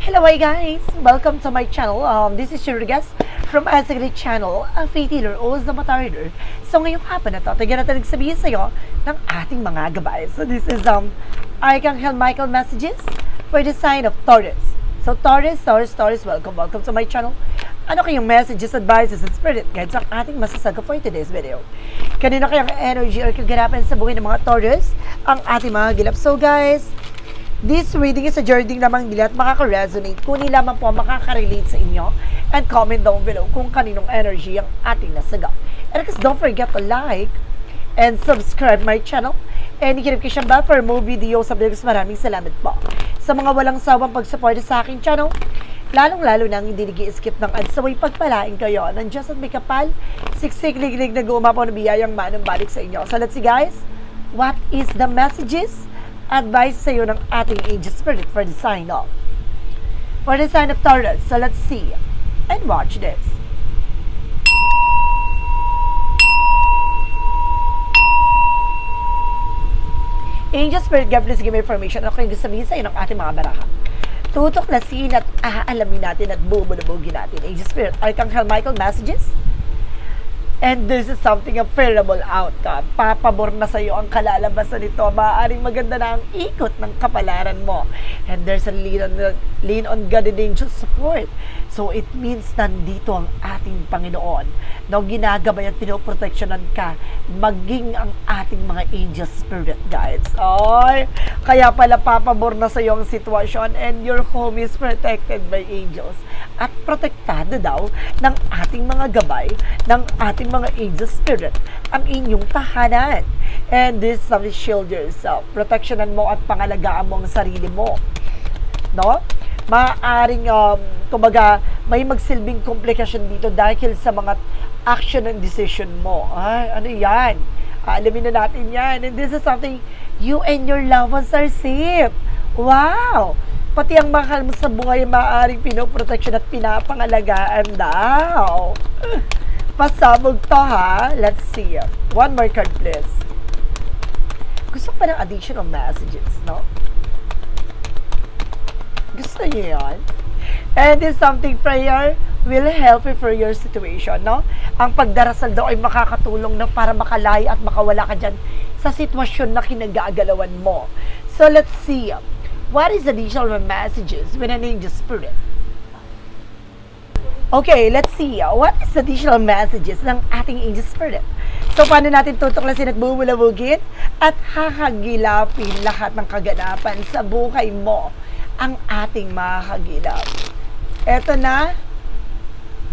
Hello, hi guys! Welcome to my channel. This is Shurigas from Asagri Channel, a faith healer o the Matarider. So ngayong hapon na to, tigyan natin sabihin sa iyo ng ating mga gabay. So this is Archangel Michael messages for the sign of Taurus. So Taurus, welcome to my channel. Ano kayong messages, advices, and spirit guides ang ating masasaga for today's video? Kanina kayang energy or kaganapan sa buhay ng mga Taurus ang ating mga gilap. So guys, this reading is a journey lamang nila at makaka-resonate kung nila man po makaka-relate sa inyo, and comment down below kung kaninong energy ang ating nasagap. And guys, don't forget to like and subscribe my channel and i-notification bell for more videos. Maraming salamat po sa mga walang sawang pag-support sa aking channel, lalong-lalo nang hindi nag-i-skip ng ads. Saway pagpalain kayo ng Diyos at may kapal, siksik, liglig na gumapo na biyayang manong balik sa inyo. So let's see guys, what is the messages advice sa iyo ng ating angel spirit for the sign of Taurus. So let's see and watch this. Angel spirit, God please give me information. Ano kayong gusto sabihin sa iyo ng ating mga baraha? Tutuklasin at aalamin natin at bubulubugin natin. Angel spirit, Archangel Michael messages. And this is something a favorable outcome. Papabor na sa iyo ang kalalabasan nito. Maaaring maganda na ang ikot ng kapalaran mo. And there's a lean on God and angel support. So it means nandito ang ating Panginoon na ginagabay at pinoproteksyonan ka, maging ang ating mga angel spirit guides. Ay, kaya pala papabor na sa iyo ang sitwasyon, and your home is protected by angels. At protektado daw ng ating mga gabay, ng ating mga angel spirit, ang inyong tahanan. And this is something, shield yourself. Protectionan mo at pangalagaan mo ang sarili mo. No? Maaaring, kumbaga, may magsilbing komplikasyon dito dahil sa mga action and decision mo. Ay, ano yan? Alamin na natin yan. And this is something, you and your loved ones are safe. Wow! Pati ang mahal mo sa buhay maaaring pinoproteksyon at pinapangalagaan daw. Pasabog to ha. Let's see. One more card please. Gusto pa ng additional messages, no? Gusto niyo yan? And this something, prayer will help you for your situation, no? Ang pagdarasal daw ay makakatulong na para makalaya at makawala ka dyan sa sitwasyon na kinagagalawan mo. So let's see. What is additional messages with an angel spirit? Okay, let's see. What is additional messages ng ating angel spirit? So, paano natin tutuklasin at bubulabugin at hahagilapin lahat ng kaganapan sa buhay mo ang ating mahagilap? Eto na.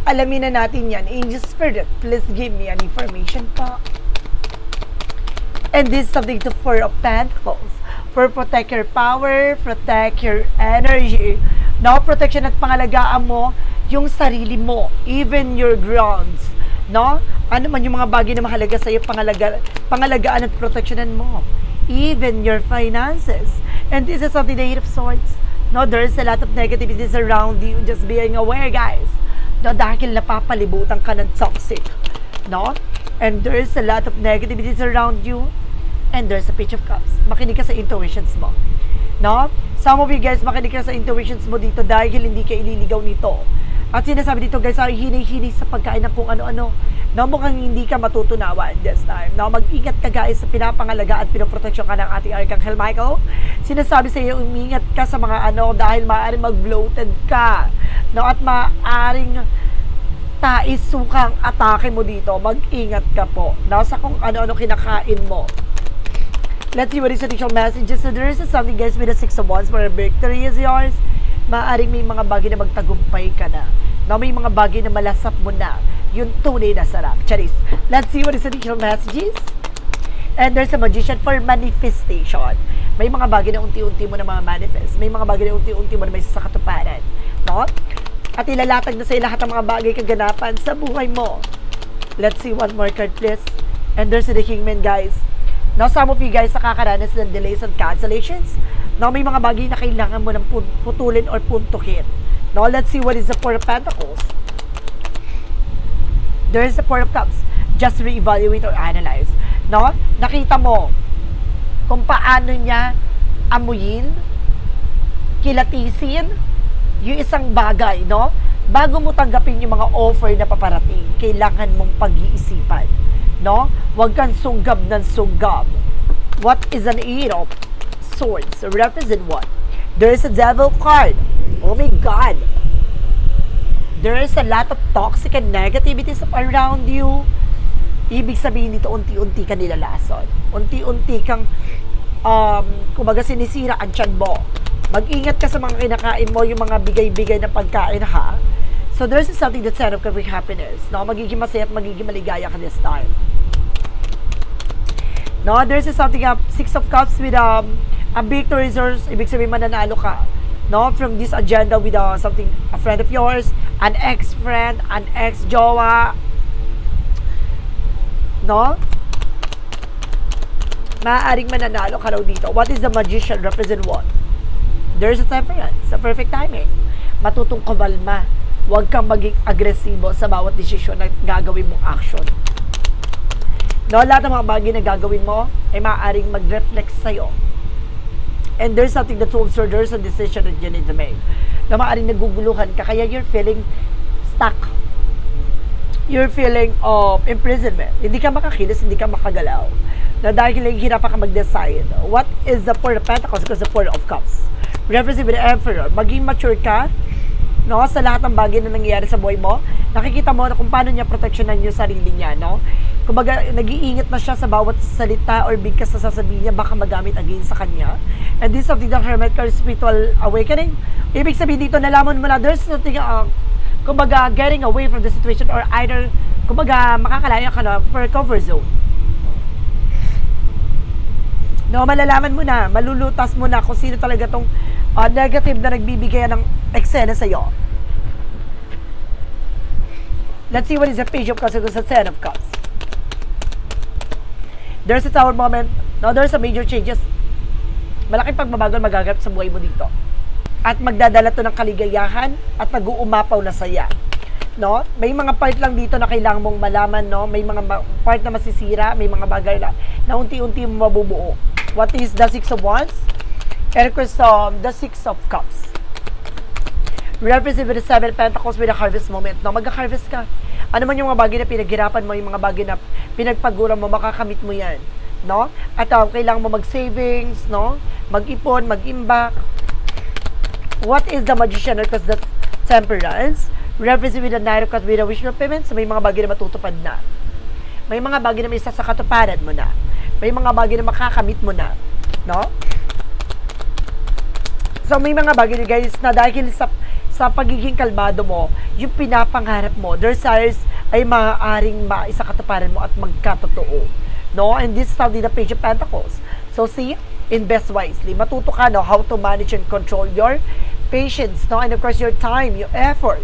Alamin na natin yan. Angel spirit, please give me an information po. And this is something to Four of Pentacles. For protect your power, protect your energy. No, protection at pangalagaan mo yung sarili mo, even your grounds. No? Ano man yung mga bagay na mahalaga sa iyo, pangalagaan at protectionan mo. Even your finances. And this is something, the Eight of Swords. No, there's a lot of negativities around you. Just being aware, guys. No, dahil napapalibutan ka ng toxic. No? And there's a lot of negativities around you. And there's a Page of Cups. Makinig ka sa intuitions mo. No? Some of you guys, makinig ka sa intuitions mo dito dahil hindi ka ililigaw nito. At sinasabi dito guys, ay hini-hini sa pagkain ng kung ano-ano. No, mukhang hindi ka matutunawa this time. No, mag-ingat ka guys sa pinapangalaga at pinoproteksyon ka ng ating Archangel Michael. Sinasabi sa iyo, umingat ka sa mga dahil maaaring mag-bloated ka. No, at maaaring taisukang atake mo dito. Mag-ingat ka po. No, sa kung ano-ano kinakain mo. Let's see what is additional messages. So there is something guys with the Six of Wands where victory is yours. Maaaring may mga bagay na magtagumpay ka na. No, may mga bagay na malasap mo na. Yung tunay na sarap. Charis. Let's see what is additional messages. And there's a Magician for manifestation. May mga bagay na unti-unti mo na mga manifest. May mga bagay na unti-unti mo na may sasakatuparan. No? At ilalatag na sa lahat ng mga bagay kaganapan sa buhay mo. Let's see one more card please. And there's the Kingman guys. Now, some of you guys nakakaranas ng delays and cancellations. Now, may mga bagay na kailangan mo ng putulin or puntukin. Now, let's see what is the Four of Pentacles. There is the Four of Cups. Just re-evaluate or analyze. No? Nakita mo kung paano niya amuyin, kilatisin, yung isang bagay, no? Bago mo tanggapin yung mga offer na paparating, kailangan mong pag-iisipan, no? Huwag kang sunggab ng sunggab. What is an Eight of Swords? Represent what? There is a Devil card. Oh my God. There is a lot of toxic and negativities around you. Ibig sabihin dito, unti-unti ka nilalason. Unti-unti kang, kumbaga sinisira ang tiyan mo. Mag-ingat ka sa mga kinakain mo, yung mga bigay-bigay na pagkain, ha? So, there's something that's sign of perfect happiness. No? Magiging masaya at magiging maligaya ka this time. No? There's something, Six of Cups with a victory resource. Ibig sabihin, mananalo ka. No? From this agenda with something, a friend of yours, an ex-friend, an ex-jowa. No? Maaaring mananalo ka raw dito. What is the Magician? Represent what? There's a temperance, a perfect timing. Matutong kumalma. Huwag kang maging agresibo sa bawat desisyon na gagawin mong action. No, lahat ng mga bagay na gagawin mo ay maaaring mag-reflect sa'yo. And there's something that to observe, there's a decision that you need to make. Na maaaring naguguluhan ka, kaya you're feeling stuck. You're feeling of imprisonment. Hindi ka makakilos, hindi ka makagalaw. Na dahil hirapan ka mag-decide. What is the Four of Pentacles? Because the Four of Cups. Referencing with the Emperor. Maging mature ka, no, sa lahat ng bagay na nangyayari sa buhay mo. Nakikita mo na kung paano niya proteksyonan yung sarili niya, no? Kumbaga, nag-iingat na siya sa bawat salita or bigkas na sasabihin niya, baka magamit against sa kanya. And this is something that Hermit card, spiritual awakening. Ibig sabihin dito, nalaman mo na there's something, kumbaga, getting away from the situation or either, kumbaga, makakalaya ka na for comfort zone. No, malalaman mo na, malulutas mo na kung sino talaga tong negative na nagbibigay ng eksena sa'yo. Let's see what is the Page of Cups and the Ten of Cups. There's a tower moment. No, there's a major changes. Malaking pagbabago magaganap sa buhay mo dito. At magdadala to ng kaligayahan at nag-uumapaw na saya. No? May mga part lang dito na kailangan mong malaman, no? May mga part na masisira, may mga bagay na unti-unti mo mabubuo. What is the Six of Wands? And of course, the Six of Cups. Represent with the Seven of Pentacles with a harvest moment. No, mag-harvest ka. Ano man yung mga bagay na pinaghirapan mo, yung mga bagay na pinagpaguran mo, makakamit mo yan. No? At kailangan mo mag-savings, no? Mag-ipon, mag-imbak. What is the Magician? Because the Temperance. Represent with the Knight of Cups with a wish fulfillment. So may mga bagay na matutupad na. May mga bagay na may isa sa katuparan mo na. May mga bagay na makakamit mo na. No? So may mga bagay guys na dahil sa pagiging kalmado mo, yung pinapangarap mo, their desires ay maaaring maisakatuparan mo at magkatotoo. No? And this is how the Page of Pentacles. So see, invest wisely. Matuto ka, no, how to manage and control your patience, no? And of course your time, your effort,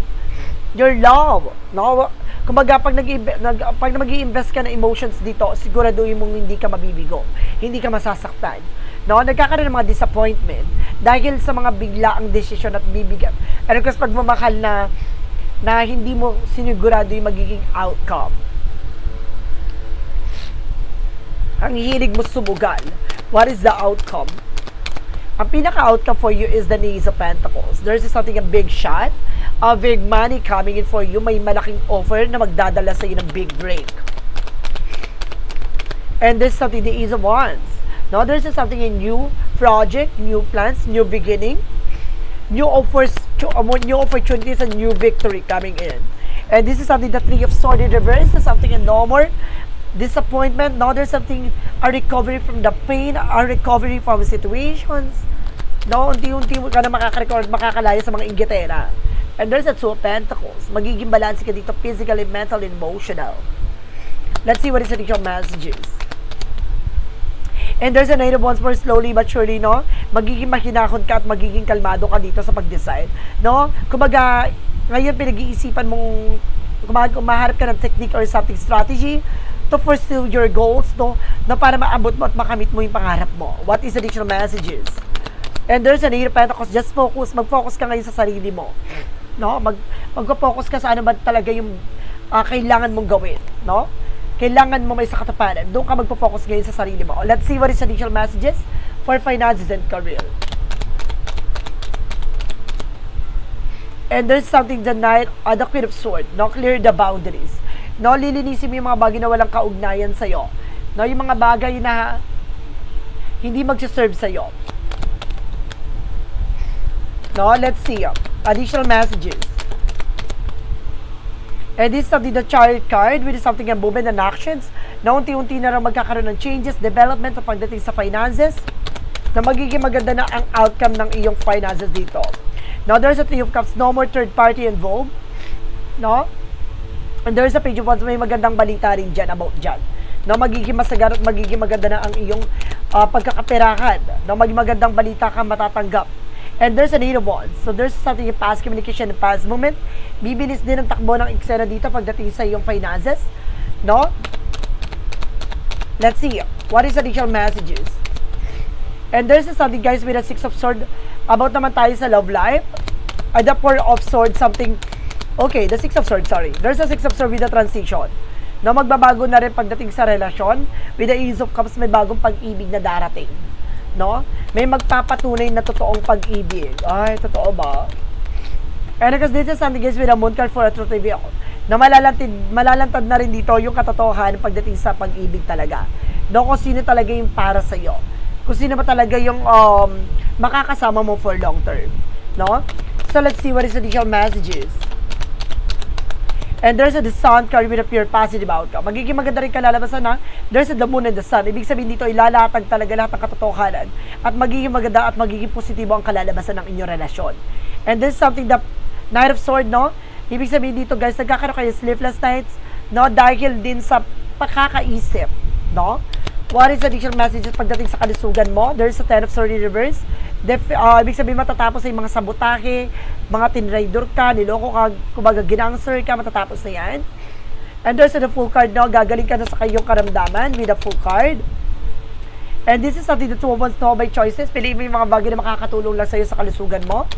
your love, no? Kumbaga, pag mag-i-invest ka ng emotions dito, siguraduhin mong hindi ka mabibigo, hindi ka masasaktan. No? Nagkakaroon ng mga disappointment dahil sa mga biglaang desisyon at bibigyan. And of course, pagmamahal na hindi mo sinigurado yung magiging outcome. Ang hilig mo sumugal. What is the outcome? Ang pinaka-outcome for you is the Ace of Pentacles. There's something, a big shot, a big money coming in for you. May malaking offer na magdadala sa iyo ng big break. And there's something, the Ace of Wands. No, there's something, a new project, new plans, new beginning, new opportunities, and new victory coming in. And this is something, the Three of Swords in reverse, is something no more disappointment. Now there's something, a recovery from the pain, a recovery from situations. No, unti-unti ka na makaka-record, makakalaya sa mga inggitera. And there's a Two of Pentacles. Magiging balance ka dito, physically, mental, and emotional. Let's see what is the initial messages. And there's a Knight of Wands for slowly but surely, no? Magiging mahinahon ka at magiging kalmado ka dito sa pag-decide. No? Kumbaga, ngayon pinag-iisipan mong, kumaharap ka ng technique or something, strategy to pursue your goals, no? Na para maabot mo at makamit mo yung pangarap mo. What is the additional messages? And there's a Knight of Pentacles. Just focus. Mag-focus ka ngayon sa sarili mo. No? Mag-focus ka sa ano ba talaga yung kailangan mong gawin. No? Kailangan mo may sakatuparan. Doon ka magpo-focus ngayon sa sarili mo. Let's see what is the additional messages for finances and career. And there's something the Knight, the Queen of Swords, no? Clear the boundaries. No, lilinisin mo yung mga bagay na walang kaugnayan sa'yo. No, yung mga bagay na hindi magsiserve sa'yo. No, let's see. Additional messages. And this is something the Chariot card, which is something ang movement and actions. Na unti-unti na rin magkakaroon ng changes, development o pagdating sa finances. Na magiging maganda na ang outcome ng iyong finances dito. Now, there's a Three of Cups, no more third party involved. No? And there's a Page of Wands, may magandang balita rin dyan about dyan. No, magiging masagar at magiging maganda na ang iyong pagkakaperahan. No, magiging magandang balita ka matatanggap. And there's a Eight of Wands. So there's something in past communication and past movement. Bibilis din ang takbo ng eksena dito pagdating sa iyong finances. No? Let's see. What is additional messages? And there's something, guys, with a Six of Swords about naman tayo sa love life. The Four of Swords, something. Okay, the Six of Swords, sorry. There's a Six of Swords with a transition. No, magbabago na rin pagdating sa relasyon. With the Ace of Cups, may bagong pag-ibig na darating. No? May magpapatunay na totoong pag-ibig. Ay, totoo ba? And because this is something, guys, with a Moon card for a truth reveal. Na malalantad na rin dito yung katotohanan pagdating sa pag-ibig talaga. No, kung sino talaga yung para sa'yo. Kung sino ba talaga yung makakasama mo for long term. No? So, let's see what is additional messages. And there's a the Sun card with a pure positive outcome. Magiging maganda rin kalalabasan na there's a the Moon and the Sun. Ibig sabihin dito, ilalatag talaga lahat ng katotohanan. At magiging maganda at magiging positibo ang kalalabasan ng inyong relasyon. And this is something the Knight of Swords, no? Ibig sabihin dito, guys, nagkakaroon kayo sleepless nights, no? Dahil din sa pakakaisip, no? What is additional messages pagdating sa kalusugan mo? There's a Ten of Swords in reverse. Ibig sabihin matatapos sa mga sabotahe, mga tinraidor ka, niloko ka, kumbaga ginangster ka, matatapos na yan. And there's the Full card, no? Gagaling ka na sa kayong karamdaman with the Full card. And this is something the Two of Wands, no? By choices, piliin mo yung mga bagay na makakatulong lang sa'yo sa kalusugan mo.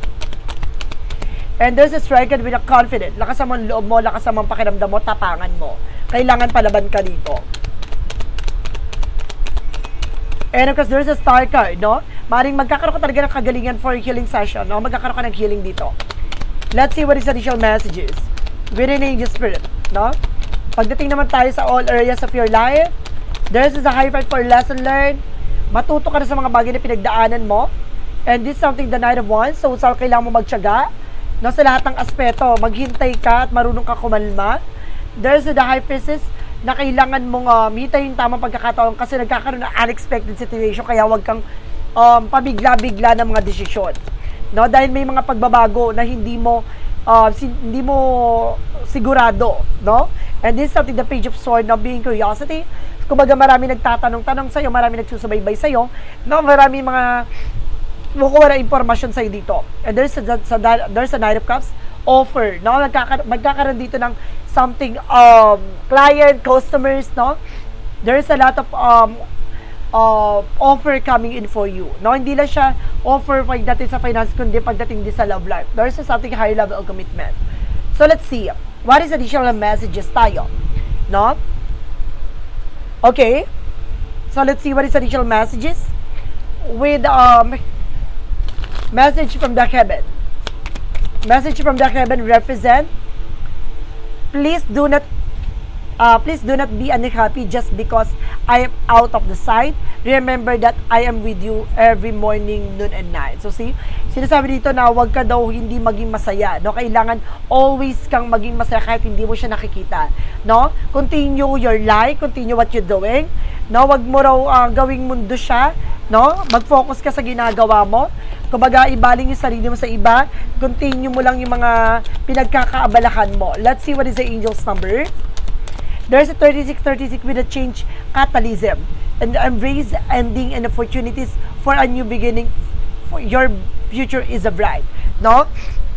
And there's a Strike card with a confident. Lakas mo ang loob mo, lakas mo ang pakiramdam mo, tapangan mo. Kailangan palaban ka dito. And of course, there's a Star card, no? Maring magkakaroon ka talaga ng kagalingan for healing session, no? Magkakaroon ka ng healing dito. Let's see what is additional messages. Within Angel Spirit, no? Pagdating naman tayo sa all areas of your life, there's a high fight for lesson learned. Matuto ka na sa mga bagay na pinagdaanan mo. And this is something the Knight of Wands. So, kailangan mo magtiyaga. No, sa lahat ng aspeto, maghintay ka at marunong ka kumalma. There's the High Priestess na kailangan mong mitay yung tamang pagkakataon kasi nagkakaroon ng unexpected situation kaya wag kang pabigla-bigla ng mga desisyon. No, dahil may mga pagbabago na hindi mo sigurado, no? And this is something the Page of Swords, no, being curiosity. Kumbaga marami nagtatanong-tanong sa'yo, marami nagsusubaybay sa'yo, no? Marami mga mukuha na impormasyon sa'yo dito. And there's a Knight of Cups offer, no? Magkakaroon dito ng something client, customers, no? There's a lot of offer coming in for you, no? Hindi lang siya offer pagdating sa finance kundi pagdating din sa love life. There's something higher level of commitment. So let's see what is additional messages tayo, no? Okay, so let's see what is additional messages with message from the heaven. Message from the heaven represent, please do not be unhappy just because I am out of the sight. Remember that I am with you every morning, noon, and night. So see, sinasabi dito na wag ka daw hindi maging masaya, no? Kailangan always kang maging masaya kahit hindi mo siya nakikita, no? Continue your life, continue what you're doing, no? Wag mo raw gawing mundo siya, no? Mag-focus ka sa ginagawa mo. Kumbaga, ibaling yung sarili mo sa iba. Continue mo lang yung mga pinagkakaabalahan mo. Let's see what is the angel's number. There's a 3636 with a change catalysm. And embrace ending and opportunities for a new beginning. For your future is a bright. No?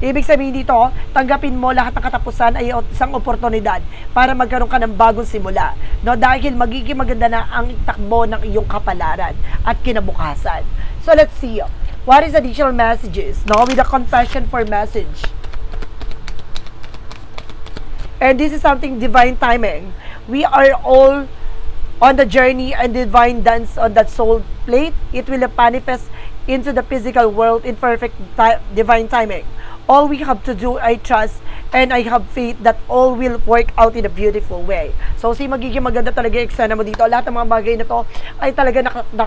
Ibig sabihin dito, tanggapin mo lahat ng katapusan ay isang oportunidad para magkaroon ka ng bagong simula. No? Dahil magiging maganda na ang takbo ng iyong kapalaran at kinabukasan. So let's see. What is additional messages? No, with a confession for message. And this is something divine timing. We are all on the journey and divine dance on that soul plate. It will manifest into the physical world in perfect divine timing. All we have to do, I trust and I have faith that all will work out in a beautiful way. So, magiging maganda talaga yung eksena mo dito. Lahat ng mga bagay na to ay talaga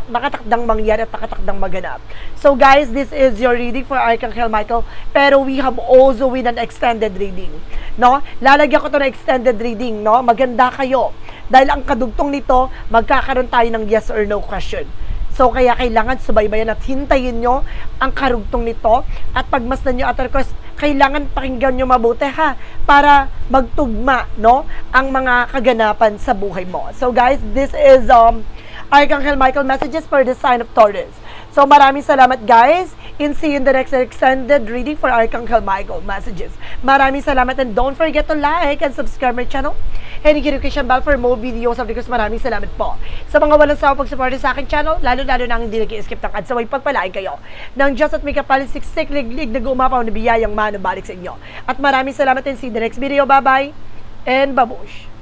nakatakdang mangyari at nakatakdang maganap. So, guys, this is your reading for Archangel Michael. Pero we have also with an extended reading. No? Lalagyan ko to na extended reading. No? Maganda kayo. Dahil ang kadugtong nito, magkakaroon tayo ng yes or no question. So, kaya kailangan subaybayan at hintayin nyo ang karugtong nito. At pagmasdan nyo, at of course, kailangan pakinggan nyo mabuti ha, para magtugma, no, ang mga kaganapan sa buhay mo. So, guys, this is Archangel Michael messages for the sign of Taurus. So, maraming salamat, guys, and see you in the next extended reading for Archangel Michael messages. Maraming salamat, and don't forget to like and subscribe my channel and hit notification bell for more videos of because maraming salamat po sa mga walang sawa pag-support sa aking channel, lalo-lalo na hindi nag-i-skip ng ads. Saway pagpalain kayo ng Diyos at may kapaliksiksik liglig na gumapaw na biyayang manubalik sa inyo. At maraming salamat, and see you in the next video. Bye-bye and babush!